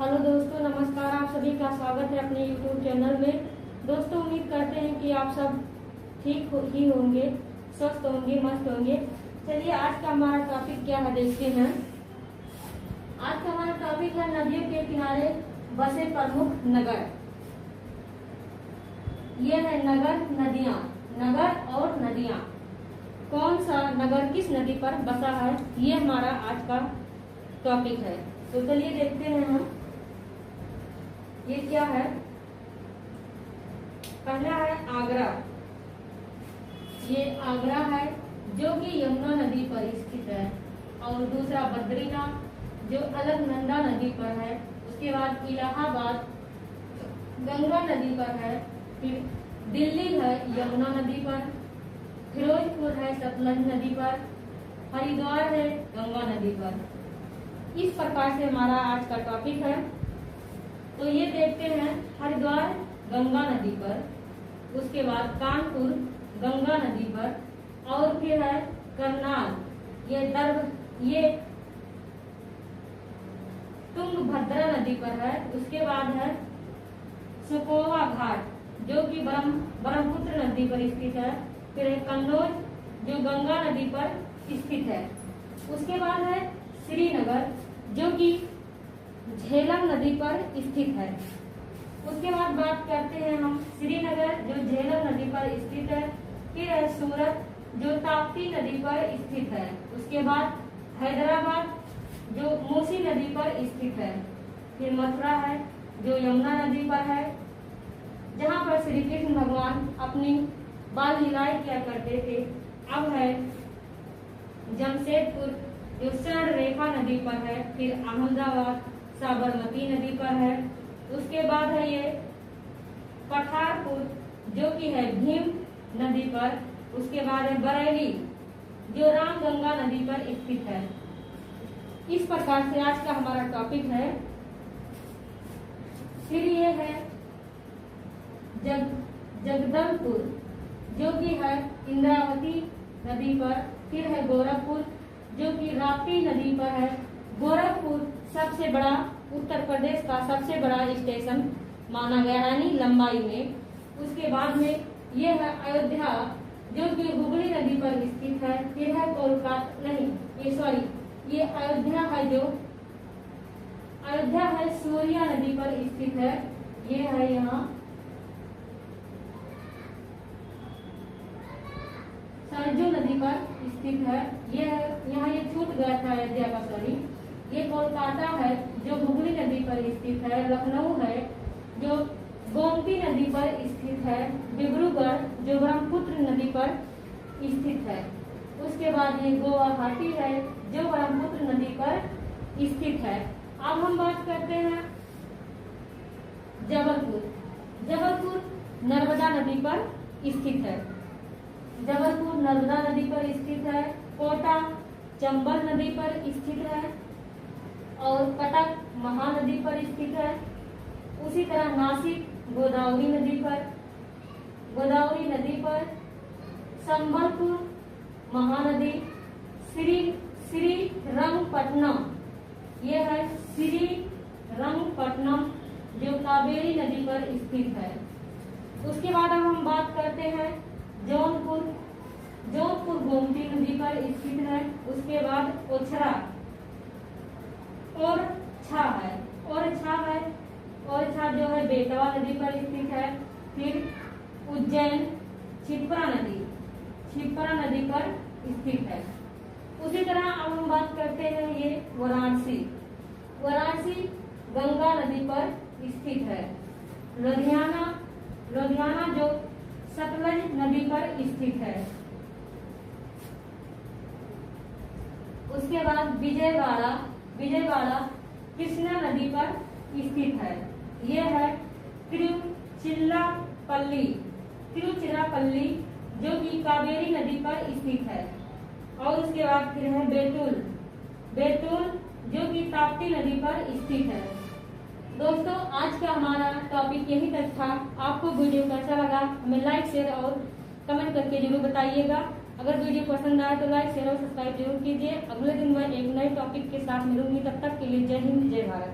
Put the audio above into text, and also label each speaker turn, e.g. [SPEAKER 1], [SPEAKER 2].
[SPEAKER 1] Hello दोस्तों, नमस्कार। आप सभी का स्वागत है अपने YouTube चैनल में। दोस्तों, उम्मीद करते हैं कि आप सब ठीक ही होंगे, स्वस्थ होंगे, मस्त होंगे। चलिए, आज का हमारा टॉपिक क्या है देखते हैं। आज का हमारा टॉपिक है नदियों के किनारे बसे प्रमुख नगर। ये है नगर, नदियाँ। नगर और नदियाँ, कौन सा नगर किस नदी पर बसा है, ये हमारा आज का टॉपिक है। तो चलिए देखते हैं हम ये क्या है। पहला है आगरा। ये आगरा है जो कि यमुना नदी पर स्थित है। और दूसरा बद्रीनाथ जो अलकनंदा नदी पर है। उसके बाद इलाहाबाद गंगा नदी पर है। फिर दिल्ली है यमुना नदी पर। फिरोजपुर है सतलज नदी पर। हरिद्वार है गंगा नदी पर। इस प्रकार से हमारा आज का टॉपिक है। तो ये देखते हैं हरिद्वार गंगा नदी पर, उसके बाद कानपुर गंगा नदी पर, और फिर है करनाल, ये तुंगभद्रा नदी पर है। उसके बाद है सुकोवा घाट जो कि ब्रह्मपुत्र नदी पर स्थित है। फिर है कन्नौज जो गंगा नदी पर स्थित है। उसके बाद है श्रीनगर जो कि झेलम नदी पर स्थित है। उसके बाद बात करते हैं हम श्रीनगर जो झेलम नदी पर स्थित है। फिर है सूरत जो ताप्ती नदी पर स्थित है। उसके बाद हैदराबाद जो मूसी नदी पर स्थित है। फिर मथुरा है जो यमुना नदी पर है, जहाँ पर श्री कृष्ण भगवान अपनी बाल लीलाएं किया करते थे। अब है जमशेदपुर जो स्वर्ण रेखा नदी पर है। फिर अहमदाबाद साबरमती नदी पर है। उसके बाद है ये पठारपुर जो कि है भीम नदी पर। उसके बाद है बरेली जो रामगंगा नदी पर स्थित है। इस प्रकार से आज का हमारा टॉपिक है। फिर ये है जगदलपुर जो कि है इंद्रावती नदी पर। फिर है गोरखपुर जो कि राप्ती नदी पर है। गोरखपुर सबसे बड़ा उत्तर प्रदेश का सबसे बड़ा स्टेशन माना गया है, यानी लंबाई में। उसके बाद में ये है अयोध्या जो कि हुगली नदी पर स्थित है। फिर है कोलकाता, ये अयोध्या है सूर्या नदी पर स्थित है। ये है यहाँ सरजू नदी पर स्थित है। ये यहाँ ये छूट गया था अयोध्या का, सॉरी। ये कोलकाता है जो हुगली नदी पर स्थित है। लखनऊ है जो गोमती नदी पर स्थित है। डिब्रूगढ़ जो ब्रह्मपुत्र नदी पर स्थित है। उसके बाद ये गुवाहाटी है जो ब्रह्मपुत्र नदी पर स्थित है। अब हम बात करते हैं जबलपुर। जबलपुर नर्मदा नदी पर स्थित है। जबलपुर नर्मदा नदी पर स्थित है। कोटा चंबल नदी पर स्थित है और कटक महानदी पर स्थित है। उसी तरह नासिक गोदावरी नदी पर। संबलपुर महानदी। श्रीरंगपट्टनम, ये है श्रीरंगपट्टनम जो कावेरी नदी पर स्थित है। उसके बाद अब हम बात करते हैं जौनपुर गोमती नदी पर स्थित है। उसके बाद ओछरा और छा जो है बेतवा नदी पर स्थित है। फिर उज्जैन छिपरा नदी पर स्थित है। उसी तरह अब हम बात करते हैं ये वाराणसी गंगा नदी पर स्थित है। लुधियाना जो सतलज नदी पर स्थित है। उसके बाद विजयवाड़ा कृष्णा नदी पर स्थित है। यह है तिरुचिरापल्ली जो कि कावेरी नदी पर स्थित है। और उसके बाद फिर है बैतूल जो कि ताप्ती नदी पर स्थित है। दोस्तों, आज का हमारा टॉपिक यही तक था। आपको वीडियो कैसा लगा हमें लाइक शेयर और कमेंट करके जरूर बताइएगा। अगर वीडियो पसंद आए तो लाइक शेयर और सब्सक्राइब जरूर कीजिए। अगले दिन मैं एक नए टॉपिक के साथ मिलूंगी। तब तक के लिए जय हिंद, जय भारत।